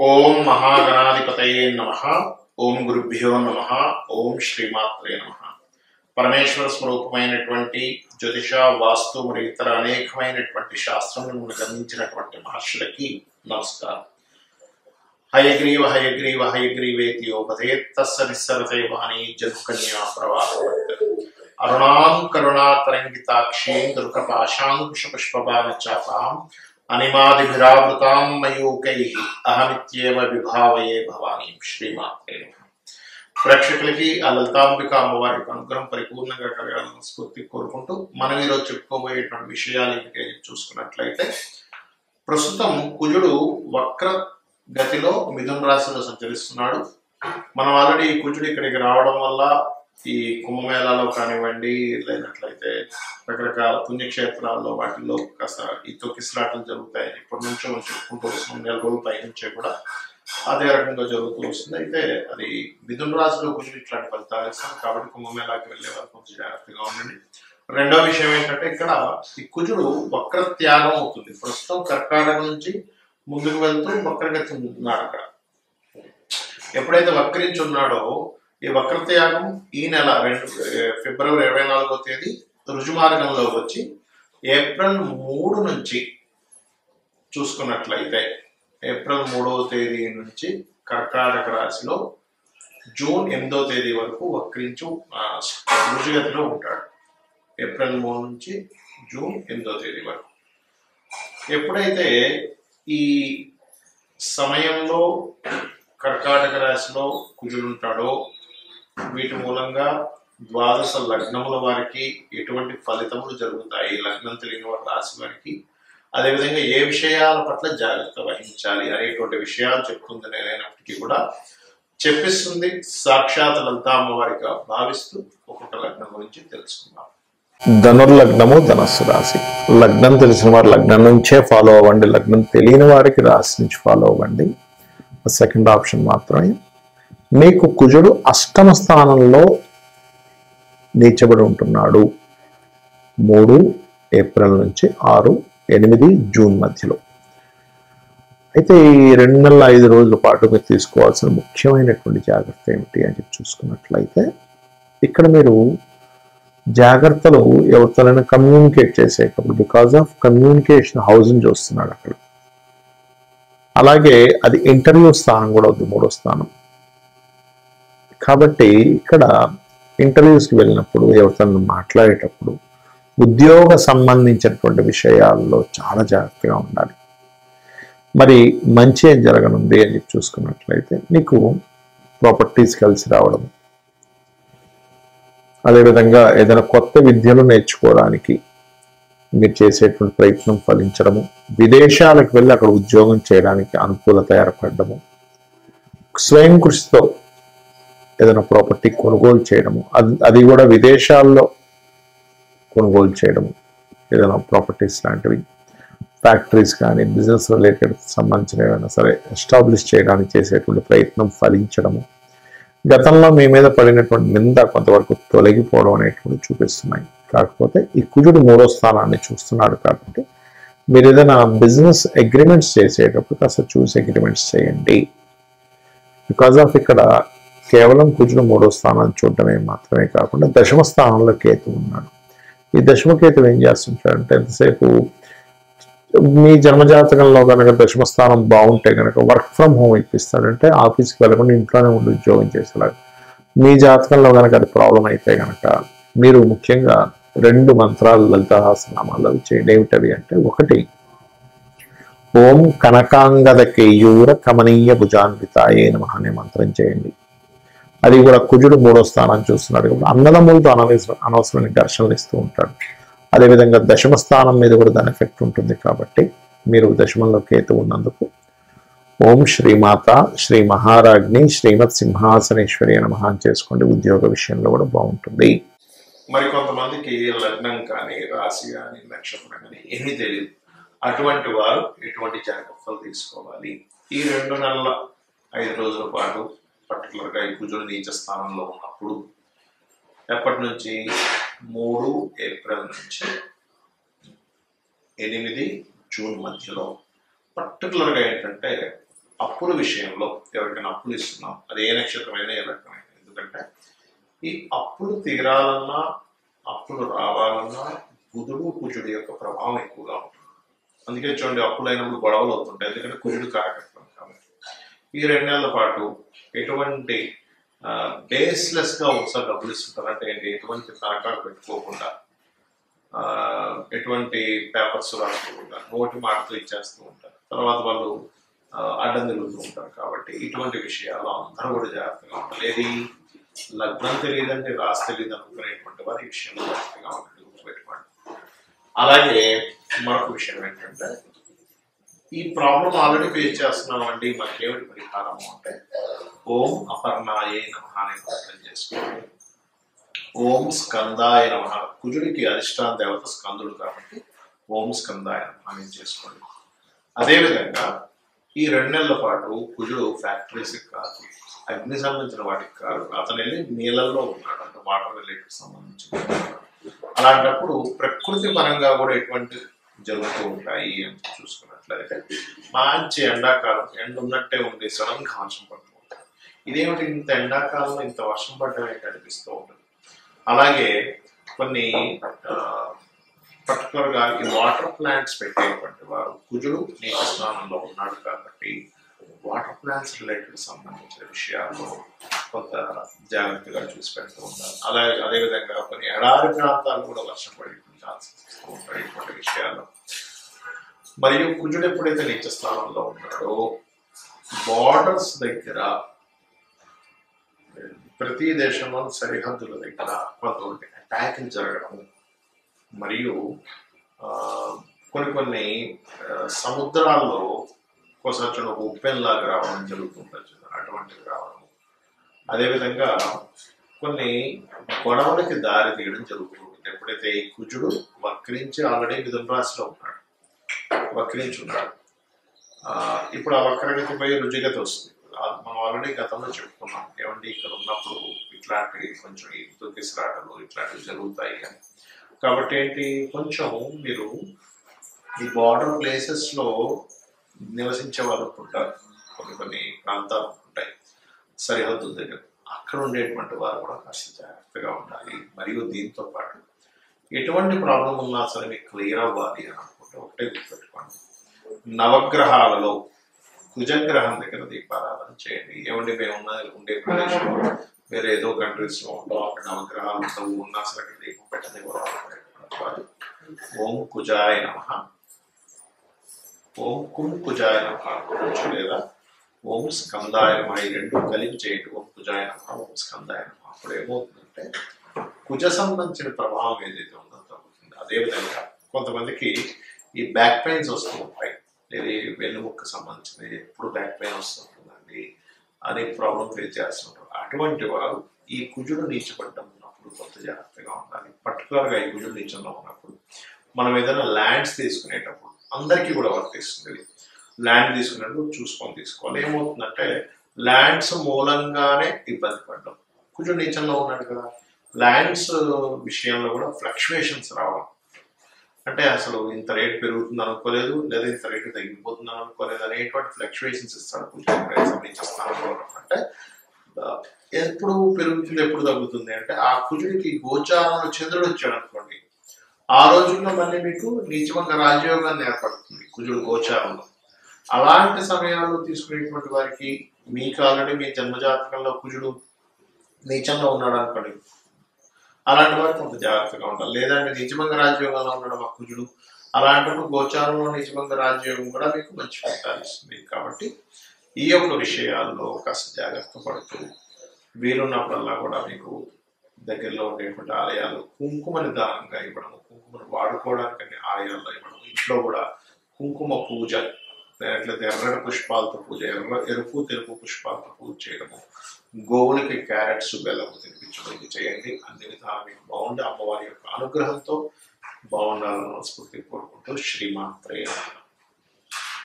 ఓం మహాగణాధిపతయే నమః. ఓం గురుభ్యో నమః. ఓం శ్రీమాత్రే నమః. పరమేశ్వర స్వరూపమైనటువంటి జ్యోతిష, వాస్తు మరియు ఇతర అనేకమైనటువంటి శాస్త్రములను గమనించినటువంటి మహర్షులకి నమస్కారం. హయగ్రీవ హయగ్రీవ హయగ్రీవేతి యోపదేత్ తస్య నిస్సరతే వాణి జన్మకన్యా ప్రవాహవత్. అరుణాం కరుణాతరంగితాక్షీం దుర్గపాశాంకుశ పుష్పబాణ చాపాం అనిమాదిభిరావృతాం మయూకైః అహమిత్యేవ విభావయే భవానీ. శ్రీమాత్రే నమః. ప్రేక్షకులకి ఆ లలితాంబిక అమ్మవారి అనుగ్రహం పరిపూర్ణంగా కలగాలని స్ఫూర్తి కోరుకుంటూ మనం ఈరోజు చెప్పుకోబోయేటువంటి విషయాలు ఏంటంటే చూసుకున్నట్లయితే, ప్రస్తుతం కుజుడు వక్ర గతిలో మిథున రాశిలో సంచరిస్తున్నాడు. మనం ఆల్రెడీ కుజుడు ఇక్కడికి రావడం వల్ల ఈ కుంభమేళాలో కానివ్వండి, లేనట్లయితే రకరకాల పుణ్యక్షేత్రాల్లో వాటిల్లో కాస్త ఈ తొక్కిసలాటలు జరుగుతాయి. ఇప్పటి నుంచో మనం చెప్పుకుంటూ వస్తున్నాం, నెల రోజుల పై నుంచే కూడా అదే రకంగా జరుగుతూ వస్తుంది. అయితే అది మిథున రాశిలో కుజుడు ఇట్లాంటి ఫలితాలు ఇస్తాను కాబట్టి కుంభమేళాకి వెళ్ళే వారు కొంచెం జాగ్రత్తగా ఉండండి. రెండో విషయం ఏంటంటే, ఇక్కడ ఈ కుజుడు వక్ర త్యాగం అవుతుంది. ప్రస్తుతం కర్కాటక నుంచి ముందుకు వెళ్తూ వక్రగతి ఉన్నాడు. అక్కడ ఎప్పుడైతే వక్రించి ఉన్నాడో ఈ వక్రత్యాగం ఈ నెల ఫిబ్రవరి 24వ తేదీ రుజుమార్గంలో వచ్చి ఏప్రిల్ 3 నుంచి చూసుకున్నట్లయితే ఏప్రిల్ 3వ తేదీ నుంచి కర్కాటక రాశిలో జూన్ 8వ తేదీ వరకు వక్రించు రుజుగతిలో ఉంటాడు. ఏప్రిల్ 3 నుంచి జూన్ 8వ తేదీ వరకు. ఎప్పుడైతే ఈ సమయంలో కర్కాటక రాశిలో కుజుడు ఉంటాడో వీటి మూలంగా ద్వాదశ లగ్నముల వారికి ఎటువంటి ఫలితములు జరుగుతాయి, లగ్నం తెలియని వారి రాశి వారికి, అదేవిధంగా ఏ విషయాల పట్ల జాగ్రత్త వహించాలి అనేటువంటి విషయాలు చెప్తుంది. నేనైనప్పటికీ కూడా చెప్పిస్తుంది సాక్షాత్ లలితా అమ్మవారిగా భావిస్తూ ఒక్కొక్క లగ్నం గురించి తెలుసుకుందాం. ధనుర్లగ్నము ధనస్సు రాశి. లగ్నం తెలిసిన వారు లగ్నం నుంచే ఫాలో అవ్వండి, లగ్నం తెలియని వారికి రాశి నుంచి ఫాలో అవ్వండి. సెకండ్ ఆప్షన్ మాత్రమే. మీకు కుజుడు అష్టమ స్థానంలో నీచబడి ఉంటున్నాడు 3 ఏప్రిల్ నుంచి 6, 8 జూన్ మధ్యలో. అయితే ఈ 2 నెలల 5 రోజుల పాటు మీరు తీసుకోవాల్సిన ముఖ్యమైనటువంటి జాగ్రత్త ఏమిటి అని చెప్పి చూసుకున్నట్లయితే, ఇక్కడ మీరు జాగ్రత్తలు ఎవరితోనైనా కమ్యూనికేట్ చేసేటప్పుడు, బికాజ్ ఆఫ్ కమ్యూనికేషన్ హౌస్ని చూస్తున్నాడు అక్కడ. అలాగే అది ఇంటర్వ్యూ స్థానం కూడా ఉంది, 3వ స్థానం. కాబట్టి ఇక్కడ ఇంటర్వ్యూస్కి వెళ్ళినప్పుడు, ఎవరితో మాట్లాడేటప్పుడు, ఉద్యోగ సంబంధించినటువంటి విషయాల్లో చాలా జాగ్రత్తగా ఉండాలి. మరి మంచి ఏం జరగనుంది అని చెప్పి చూసుకున్నట్లయితే, మీకు ప్రాపర్టీస్ కలిసి రావడం, అదేవిధంగా ఏదైనా కొత్త విద్యలు నేర్చుకోవడానికి మీరు చేసేటువంటి ప్రయత్నం ఫలించడము, విదేశాలకు వెళ్ళి అక్కడ ఉద్యోగం చేయడానికి అనుకూలత ఏర్పడము, స్వయం కృషితో ఏదైనా ప్రాపర్టీ కొనుగోలు చేయడము, అది కూడా విదేశాల్లో కొనుగోలు చేయడము, ఏదైనా ప్రాపర్టీస్ లాంటివి, ఫ్యాక్టరీస్ కానీ బిజినెస్ రిలేటెడ్ సంబంధించిన ఏమైనా సరే ఎస్టాబ్లిష్ చేయడానికి చేసేటువంటి ప్రయత్నం ఫలించడము, గతంలో మీ మీద పడినటువంటి నింద కొంతవరకు తొలగిపోవడం అనేటువంటి చూపిస్తున్నాయి. కాకపోతే ఈ కుజుడు 3వ స్థానాన్ని చూస్తున్నాడు కాబట్టి మీరు ఏదైనా బిజినెస్ అగ్రిమెంట్స్ చేసేటప్పుడు కాస్త చూసి అగ్రిమెంట్స్ చేయండి. బికాజ్ ఆఫ్ ఇక్కడ కేవలం కుజుడు 3వ స్థానాన్ని చూడటమే మాత్రమే కాకుండా దశమ స్థానంలో కేతు ఉన్నాడు. ఈ దశమ కేతువు ఏం చేస్తుంటాడంటే, ఎంతసేపు మీ జన్మజాతకంలో కనుక దశమ స్థానం బాగుంటే కనుక వర్క్ ఫ్రమ్ హోమ్ ఇప్పిస్తాడంటే ఆఫీస్కి వెళ్ళకుండా ఇంట్లోనే ఉండి ఉద్యోగం చేసేలాగా. మీ జాతకంలో కనుక అది ప్రాబ్లం అయితే కనుక మీరు ముఖ్యంగా 2 మంత్రాలు లలిత సహస్రనామాలు చేయండి. ఏమిటవి అంటే, 1 ఓం కనకాంగద కేయూర కమనీయ భుజాన్వితాయే నమః అనే మంత్రం చేయండి. అది కూడా కుజుడు 3వ స్థానాన్ని చూస్తున్నాడు కాబట్టి అన్నదమ్ములతో అనవసరమైన ఘర్షణలు ఇస్తూ ఉంటాడు. అదేవిధంగా దశమ స్థానం మీద కూడా దాని ఎఫెక్ట్ ఉంటుంది. కాబట్టి మీరు దశమంలో కేతు ఉన్నందుకు ఓం శ్రీమాత శ్రీ మహారాజ్ని శ్రీమత్ సింహాసనేశ్వరి నమః అని చేసుకోండి. ఉద్యోగ విషయంలో కూడా బాగుంటుంది. మరి కొంతమందికి లగ్నం కానీ రాశి కానీ నక్షత్రం కానీ ఏమీ తెలియదు. అటువంటి వారు ఎటువంటి జాగ్రత్తలు తీసుకోవాలి? ఈ 2 నెలల 5 రోజుల పాటు పర్టికులర్గా ఈ కుజుడు నీచ స్థానంలో ఉన్నప్పుడు ఎప్పటి నుంచి 3 ఏప్రిల్ నుంచి 8 జూన్ మధ్యలో పర్టికులర్గా ఏంటంటే అప్పుల విషయంలో ఎవరికైనా అప్పులు ఇస్తున్నాం, అది ఏ నక్షత్రమైనా ఏ రకమైనా, ఎందుకంటే ఈ అప్పులు తీరాలన్నా అప్పులు రావాలన్నా బుధుడు కుజుడు యొక్క ప్రభావం ఎక్కువగా ఉంటుంది. అందుకే చూడండి, అప్పులైనప్పుడు గొడవలు అవుతుంటాయి, ఎందుకంటే కుజుడు కారకత్వం కాబట్టి. ఈ 2 నెలల పాటు ఎటువంటి బేస్లెస్ గా ఒకసారి డబ్బులు ఇస్తుంటారు. అంటే ఏంటి, ఎటువంటి తనఖాలు పెట్టుకోకుండా, ఎటువంటి పేపర్స్ రాసుకోకుండా నోటి మాటతో ఇచ్చేస్తూ ఉంటారు. తర్వాత వాళ్ళు అడ్డం తిరుగుతూ ఉంటారు. కాబట్టి ఇటువంటి విషయాలు అందరూ కూడా జాగ్రత్తగా ఉండాలి. ఏది లగ్నం తెలియదండి, రాసి తెలియదు అనుకునేటువంటి వారి ఈ విషయంలో జాగ్రత్తగా ఉండండి, గుర్తుపెట్టుకోండి. అలాగే మరొక విషయం ఏంటంటే, ఈ ప్రాబ్లం ఆల్రెడీ ఫేస్ చేస్తున్నామండి, మనకేమిటి పరిహారము అంటే ఓం అపర్ణాయే నమః అనే ప్రార్థన చేసుకోండి. ఓం స్కందాయ నమః, కుజుడికి అధిష్టాన దేవత స్కందుడు కాబట్టి ఓం స్కందాయ నమః అని చేసుకోండి. అదేవిధంగా ఈ 2 నెలల పాటు కుజుడు ఫ్యాక్టరీస్కి కాదు, అగ్ని సంబంధించిన వాటికి కాదు, అతను వెళ్ళి నీళ్ళల్లో ఉన్నాడు, అంటే వాటర్ రిలేటెడ్ సంబంధించిన. అలాంటప్పుడు ప్రకృతి పరంగా కూడా ఎటువంటి జరుగుతూ ఉంటాయి అని చూసుకున్నట్లయితే, మంచి ఎండాకాలం ఎండ ఉన్నట్టే ఉండి సడన్ గా వర్షం పడుతూ ఉంటుంది. ఇదేమిటి ఇంత ఎండాకాలంలో ఇంత వర్షం పడటమే కనిపిస్తూ ఉంటుంది. అలాగే కొన్ని పర్టికులర్ గా ఈ వాటర్ ప్లాంట్స్ పెట్టేటువంటి వారు, కుజుడు నీటి స్థానంలో ఉన్నాడు కాబట్టి వాటర్ ప్లాంట్స్ రిలేటెడ్ సంబంధించిన విషయాల్లో కొంత జాగ్రత్తగా చూసి పెడుతూ ఉండాలి. అలాగే అదేవిధంగా కొన్ని ఎడారి ప్రాంతాలు కూడా వర్షం పడే ఛాన్సెస్ ఉంటాయి ఇటువంటి విషయాల్లో. మరియు కుజుడు ఎప్పుడైతే నీచ స్థానంలో ఉన్నాడో బార్డర్స్ దగ్గర, ప్రతి దేశంలో సరిహద్దుల దగ్గర కొంతమంది అటాక్లు జరగడం, మరియు కొన్ని సముద్రాల్లో ఒకసారి ఒక ఉప్పెన్లాగా రావడం జరుగుతుంటుంది, అటువంటివి రావడం. అదేవిధంగా కొన్ని గొడవలకి దారి తీయడం జరుగుతుంది. ఎప్పుడైతే ఈ కుజుడు వక్రించి ఆల్రెడీ మిథున రాశిలో ఉన్నాడు, వక్రించి ఉన్నాడు, ఇప్పుడు ఆ వక్రగతి పోయి రుజుగతి వస్తుంది. మనం ఆల్రెడీ గతంలో చెప్పుకున్నాం, ఏమండి ఇక్కడ ఉన్నప్పుడు ఇట్లాంటివి కొంచెం తొక్కిసలాటలు ఇట్లాంటివి జరుగుతాయి అని. కాబట్టి ఏంటి, కొంచెం మీరు ఈ బార్డర్ ప్లేసెస్ లో నివసించే వాళ్ళు ఉంటారు, కొన్ని ప్రాంతాలు ఉంటాయి సరిహద్దుల దగ్గర, అక్కడ ఉండేటువంటి వారు కూడా కాస్త జాగ్రత్తగా ఉండాలి. మరియు దీంతో పాటు ఎటువంటి ప్రాబ్లం ఉన్నా సరే మీకు క్లియర్ అవ్వాలి అని అనుకుంటే ఒకటే గుర్తుపెట్టుకోండి, నవగ్రహాలలో కుజగ్రహం దగ్గర దీపారాధన చేయండి. ఏమండి మేము ఉండే ప్రదేశంలో వేరే ఏదో కంట్రీస్ లో ఉంటాం, అక్కడ నవగ్రహాలు ఉంటావు, ఉన్నా సరే అక్కడ దీపం పెట్టని వారు ఓం కుజాయ నమః, ఓం కుం కుజాయ నమః, లేదా ఓం స్కందాయ నమః, ఈ 2 కలిపి చేయండి. ఓం కుజాయ నమః, ఓం స్కందాయ నమః. అప్పుడు ఏమవుతుందంటే కుజ సంబంధించిన ప్రభావం ఏదైతే ఉందో తగ్గుతుంది. అదేవిధంగా కొంతమందికి ఈ బ్యాక్ పెయిన్స్ వస్తూ ఉంటాయి, ఇది వెన్నుముక్క సంబంధించినది, ఎప్పుడు బ్యాక్ పెయిన్ వస్తుంటుందండి అనే ప్రాబ్లం ఫేస్ చేస్తుంటారు. అటువంటి వారు ఈ కుజుడు నీచపడ్డం ఉన్నప్పుడు కొంత జాగ్రత్తగా ఉండాలి. పర్టికులర్గా ఈ కుజుడు నీచంలో ఉన్నప్పుడు మనం ఏదైనా ల్యాండ్స్ తీసుకునేటప్పుడు, అందరికీ కూడా వర్తిస్తుంది, ల్యాండ్ తీసుకునేటప్పుడు చూసుకొని తీసుకోవాలి. ఏమవుతుందంటే ల్యాండ్స్ మూలంగానే ఇబ్బంది పడ్డం, కుజుడు నీచంలో ఉన్నాడు కదా, ల్యాండ్స్ విషయంలో కూడా ఫ్లక్చువేషన్స్ రావడం, అంటే అసలు ఇంత రేట్ పెరుగుతుంది అనుకోలేదు, లేదా ఇంత రేటు తగ్గిపోతుంది అనుకోలేదు అనేటువంటి ఫ్లక్చువేషన్స్ ఇస్తాడు కుజుడు. అంటే ఎప్పుడు పెరుగుతుంది ఎప్పుడు తగ్గుతుంది అంటే, ఆ కుజుడికి గోచారంలో చంద్రుడు వచ్చాడు అనుకోండి, ఆ రోజుల్లో మళ్ళీ మీకు నీచభంగ రాజయోగాన్ని ఏర్పడుతుంది కుజుడు గోచారంలో. అలాంటి సమయాల్లో తీసుకునేటువంటి వారికి, మీకు ఆల్రెడీ మీ జన్మజాతకంలో కుజుడు నీచంలో ఉన్నాడు అనుకోండి, అలాంటి వారికి కొంత జాగ్రత్తగా ఉండాలి. లేదంటే నిజభంగ రాజయోగంలో ఉండడం ఆ కుజుడు, అలాంటప్పుడు గోచారంలో నిజభంగ రాజయోగం కూడా మీకు మంచి ఫలితాలు ఇస్తుంది. కాబట్టి ఈ యొక్క విషయాల్లో కాస్త జాగ్రత్త పడుతూ వీలున్నప్పుడల్లా కూడా మీకు దగ్గరలో ఉండేటువంటి ఆలయాలు కుంకుమని దానంగా ఇవ్వడం, కుంకుమను వాడుకోవడానికి ఆలయాల్లో ఇవ్వడం, ఇంట్లో కూడా కుంకుమ పూజ, లేకపోతే ఎర్రటి పుష్పాలతో పూజ, ఎరుపు తెలుపు పుష్పాలతో పూజ చేయడము, గోవులకి క్యారెట్స్ బెల్లము తినిపించడం చేయండి. అన్ని విధాలు మీకు బాగుండే అమ్మవారి యొక్క అనుగ్రహంతో బాగుండాలని మనస్ఫూర్తి కోరుకుంటూ శ్రీమాత్రే నమః.